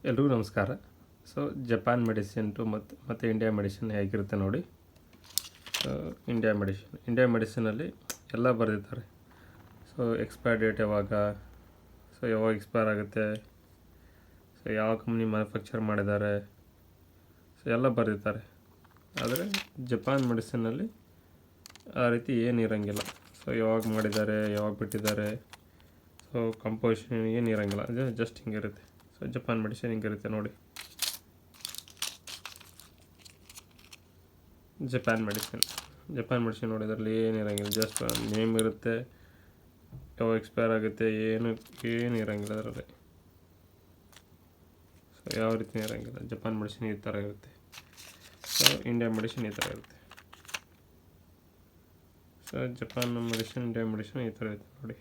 ಎಲ್ರಿಗೂ ನಮಸ್ಕಾರ. So Japan medicine ಮತ್ತು ಇಂಡಿಯಾ ಮೆಡಿಸಿನ್ ಹೇಗಿರುತ್ತೆ ನೋಡಿ. ಇಂಡಿಯಾ ಮೆಡಿಸಿನಲ್ಲಿ ಎಲ್ಲ ಬರೆದಿದ್ದಾರೆ. ಸೊ ಎಕ್ಸ್ಪೈರ್ ಡೇಟ್ ಯಾವಾಗ, ಸೊ ಯಾವಾಗ ಎಕ್ಸ್ಪೈರ್ ಆಗುತ್ತೆ, ಸೊ ಯಾವ ಕಂಪ್ನಿ ಮ್ಯಾನುಫ್ಯಾಕ್ಚರ್ ಮಾಡಿದ್ದಾರೆ, ಸೊ ಎಲ್ಲ ಬರೆದಿದ್ದಾರೆ. ಆದರೆ ಜಪಾನ್ ಮೆಡಿಸಿನಲ್ಲಿ ಆ ರೀತಿ ಏನು ಇರೋಂಗಿಲ್ಲ. ಸೊ ಯಾವಾಗ ಮಾಡಿದ್ದಾರೆ, ಯಾವಾಗ ಬಿಟ್ಟಿದ್ದಾರೆ, ಸೊ ಕಂಪೋಸಿಷನ್ ಏನು ಇರೋಂಗಿಲ್ಲ. ಅದು ಜಸ್ಟ್ ಹಿಂಗಿರುತ್ತೆ. ಸೊ ಜಪಾನ್ ಮೆಡಿಸಿನ್ ಹಿಂಗಿರುತ್ತೆ ನೋಡಿ. ಜಪಾನ್ ಮೆಡಿಸಿನ್ ನೋಡಿ, ಅದರಲ್ಲಿ ಏನಿರೋಂಗಿಲ್ಲ. ಜಸ್ಟ್ ನೇಮ್ ಇರುತ್ತೆ, ಯಾವಾಗ ಎಕ್ಸ್ಪೈರ್ ಆಗುತ್ತೆ, ಏನು ಇರೋಂಗಿಲ್ಲ ಅದರಲ್ಲಿ. ಸೊ ಯಾವ ರೀತಿ ಇರೋಂಗಿಲ್ಲ. ಜಪಾನ್ ಮೆಡಿಸಿನ್ ಈ ಥರ ಇರುತ್ತೆ. ಸೊ ಇಂಡಿಯಾ ಮೆಡಿಸಿನ್ ಈ ಥರ ಇರುತ್ತೆ. So Japan medicine, India medicine ಈ ಥರ ಇರುತ್ತೆ ನೋಡಿ.